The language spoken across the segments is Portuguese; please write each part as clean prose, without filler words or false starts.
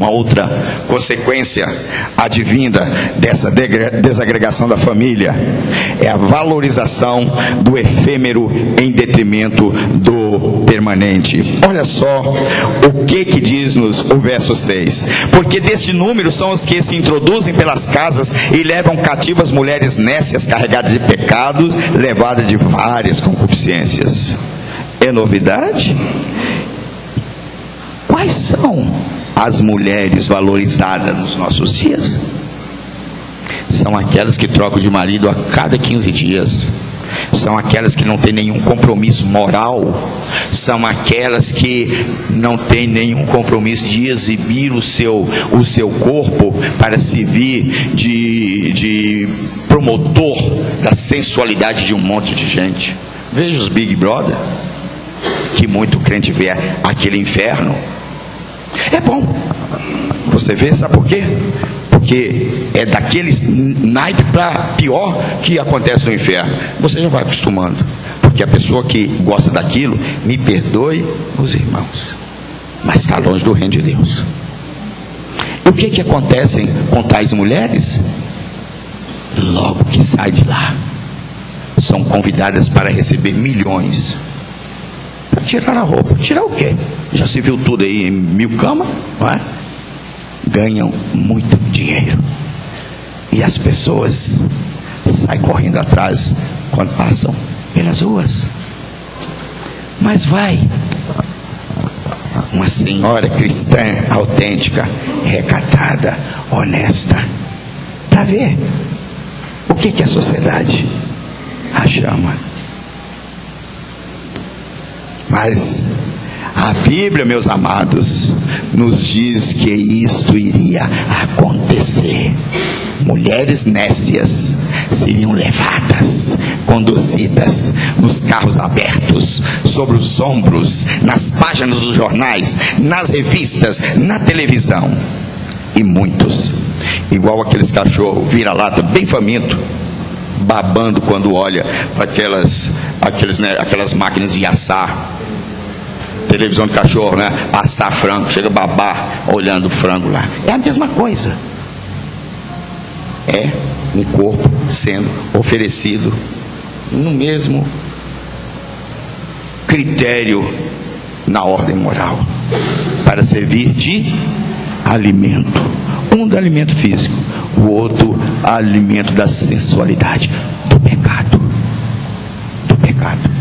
Uma outra consequência advinda dessa desagregação da família é a valorização do efêmero em detrimento do permanente. Olha só o que diz-nos o verso 6. Porque deste número são os que se introduzem pelas casas e levam cativas mulheres nécias, carregadas de pecados, levadas de várias concupiscências. É novidade? Quais são as mulheres valorizadas nos nossos dias? São aquelas que trocam de marido a cada 15 dias. São aquelas que não têm nenhum compromisso moral. São aquelas que não têm nenhum compromisso de exibir o seu corpo para servir de promotor da sensualidade de um monte de gente. Veja os Big Brother, que muito crente vê aquele inferno. É bom você vê, sabe por quê? Porque é daqueles naipe para pior que acontece no inferno. Você já vai acostumando, porque a pessoa que gosta daquilo, me perdoe os irmãos, mas está longe do reino de Deus. E o que acontece com tais mulheres? Logo que sai de lá, são convidadas para receber milhões, para tirar a roupa. Tirar o quê? Já se viu tudo aí em 1000 camas, não é? Ganham muito dinheiro e as pessoas saem correndo atrás quando passam pelas ruas. Mas vai uma senhora cristã autêntica, recatada, honesta, para ver o que a sociedade a chama. Mas a Bíblia, meus amados, nos diz que isto iria acontecer. Mulheres nécias seriam levadas, conduzidas nos carros abertos, sobre os ombros, nas páginas dos jornais, nas revistas, na televisão. E muitos, igual aqueles cachorros vira-lata bem faminto, babando quando olha para aquelas máquinas de assar. Televisão de cachorro, né? Assar frango, chega a babar olhando o frango lá. É a mesma coisa. É um corpo sendo oferecido no mesmo critério na ordem moral, para servir de alimento. Um do alimento físico, o outro alimento da sensualidade, do pecado. Do pecado.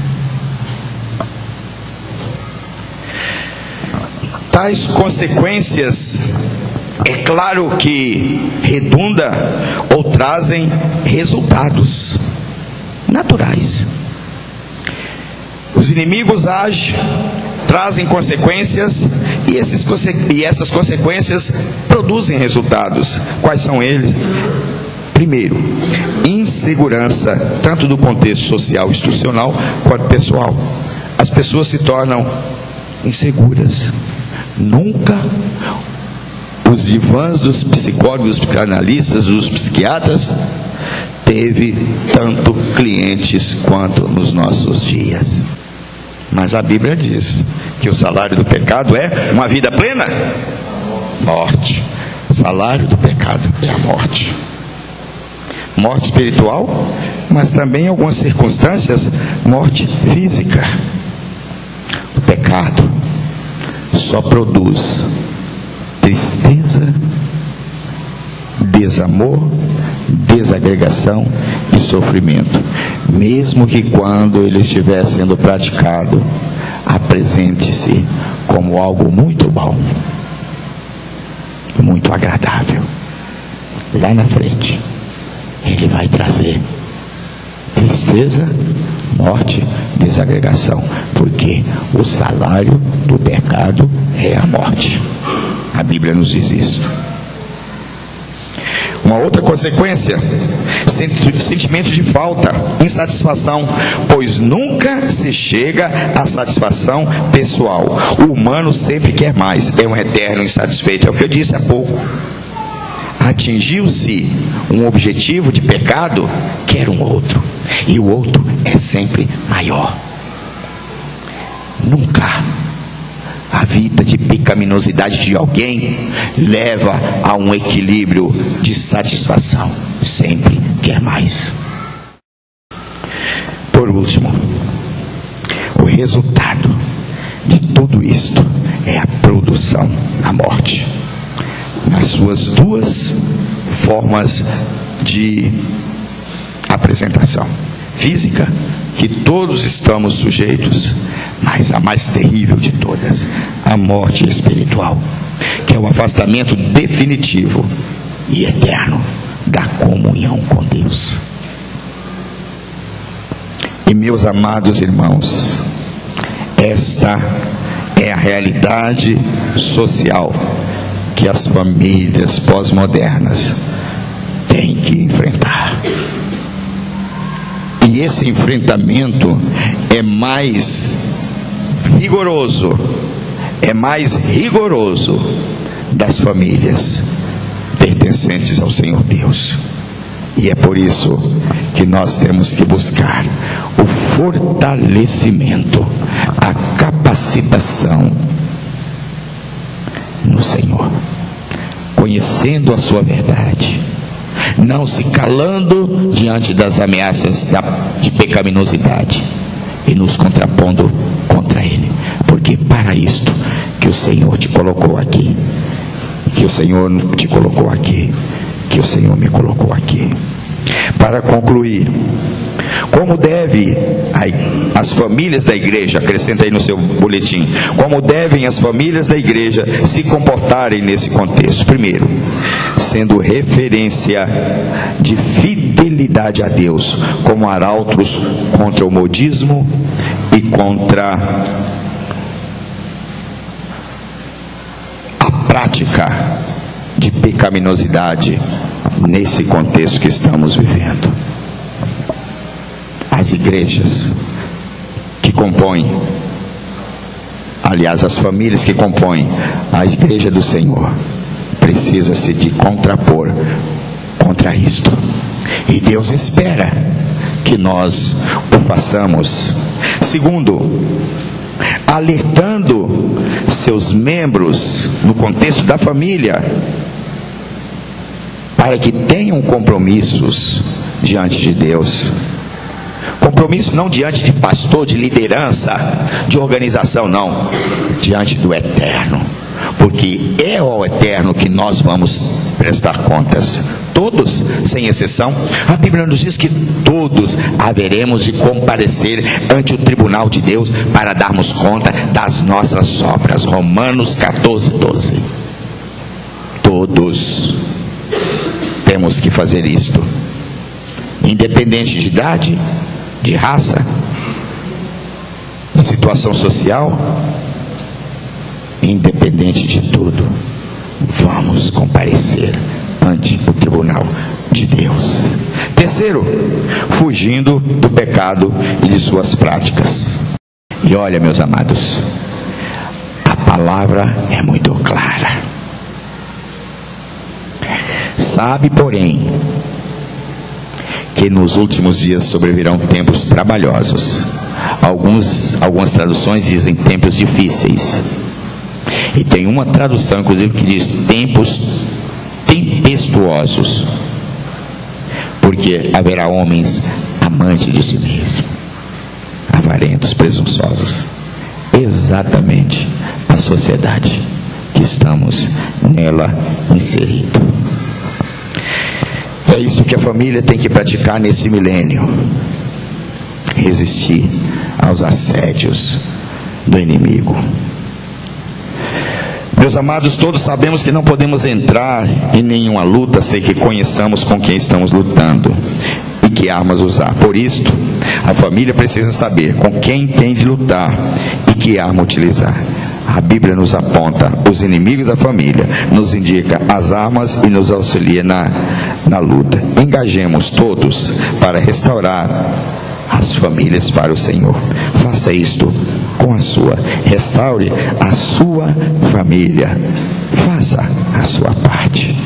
Tais consequências, é claro que redunda ou trazem resultados naturais. Os inimigos agem, trazem consequências, e essas consequências produzem resultados. Quais são eles? Primeiro, insegurança, tanto do contexto social, institucional, quanto pessoal. As pessoas se tornam inseguras. Nunca os divãs dos psicólogos, dos psicanalistas, dos psiquiatras teve tanto clientes quanto nos nossos dias. Mas a Bíblia diz que o salário do pecado é uma vida plena? Morte. O salário do pecado é a morte. Morte espiritual, mas também em algumas circunstâncias, morte física. O pecado só produz tristeza, desamor, desagregação e sofrimento, mesmo que quando ele estiver sendo praticado, apresente-se como algo muito bom, muito agradável. Lá na frente, ele vai trazer tristeza, morte, desagregação, porque o salário do pecado é a morte. A Bíblia nos diz isso. Uma outra consequência, sentimento de falta, insatisfação, pois nunca se chega à satisfação pessoal. O humano sempre quer mais, é um eterno insatisfeito. É o que eu disse há pouco. Atingiu-se um objetivo de pecado, quer um outro, e o outro é sempre maior. Nunca A vida de pecaminosidade de alguém leva a um equilíbrio de satisfação. Sempre quer mais. Por último, o resultado de tudo isto é a produção da morte, nas suas duas formas de apresentação: física, que todos estamos sujeitos, mas a mais terrível de todas, a morte espiritual, que é o afastamento definitivo e eterno da comunhão com Deus. E meus amados irmãos, esta é a realidade social que as famílias pós-modernas têm que enfrentar. E esse enfrentamento é mais rigoroso das famílias pertencentes ao Senhor Deus. E é por isso que nós temos que buscar o fortalecimento, a capacitação no Senhor, conhecendo a sua verdade, não se calando diante das ameaças de pecaminosidade e nos contrapondo contra Ele, porque para isto que o Senhor te colocou aqui, que o Senhor te colocou aqui, que o Senhor me colocou aqui. Para concluir, como deve as famílias da igreja, acrescenta aí no seu boletim, como devem as famílias da igreja se comportarem nesse contexto? Primeiro, sendo referência de fidelidade a Deus, como arautos contra o modismo e contra a prática de pecaminosidade nesse contexto que estamos vivendo. As igrejas que compõem, aliás, as famílias que compõem a igreja do Senhor, precisa-se de contrapor contra isto. E Deus espera que nós o façamos. Segundo, alertando seus membros no contexto da família, para que tenham compromissos diante de Deus. Compromisso não diante de pastor, de liderança, de organização, não. Diante do Eterno. Porque é ao Eterno que nós vamos prestar contas. Todos, sem exceção. A Bíblia nos diz que todos haveremos de comparecer ante o tribunal de Deus para darmos conta das nossas obras. Romanos 14:12. Todos temos que fazer isto, independente de idade, de raça, de situação social, independente de tudo, vamos comparecer ante o tribunal de Deus. Terceiro, fugindo do pecado e de suas práticas. E olha, meus amados, a palavra é muito clara. Sabe, porém, que nos últimos dias sobrevirão tempos trabalhosos. Algumas traduções dizem tempos difíceis. E tem uma tradução, inclusive, que diz tempos tempestuosos. Porque haverá homens amantes de si mesmo, avarentos, presunçosos. Exatamente a sociedade que estamos nela inseridos. É isso que a família tem que praticar nesse milênio: resistir aos assédios do inimigo. Meus amados, todos sabemos que não podemos entrar em nenhuma luta sem que conheçamos com quem estamos lutando e que armas usar. Por isso, a família precisa saber com quem tem de lutar e que arma utilizar. A Bíblia nos aponta os inimigos da família, nos indica as armas e nos auxilia na luta. Engajemos todos para restaurar as famílias para o Senhor. Faça isto com a sua. Restaure a sua família. Faça a sua parte.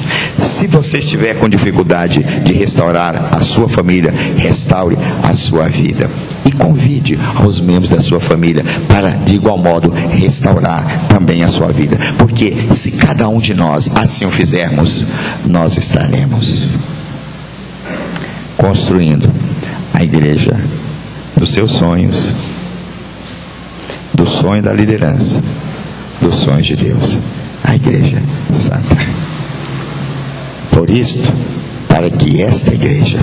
Se você estiver com dificuldade de restaurar a sua família, restaure a sua vida. e convide aos membros da sua família para, de igual modo, restaurar também a sua vida. Porque se cada um de nós assim o fizermos, nós estaremos construindo a igreja dos seus sonhos, do sonho da liderança, dos sonhos de Deus, a igreja santa. Por isto, para que esta igreja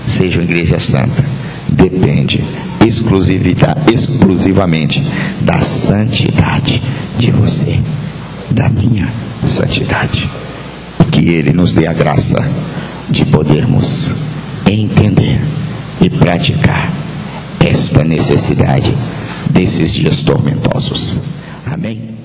seja uma igreja santa, depende exclusivamente da santidade de você, da minha santidade. Que Ele nos dê a graça de podermos entender e praticar esta necessidade desses dias tormentosos. Amém?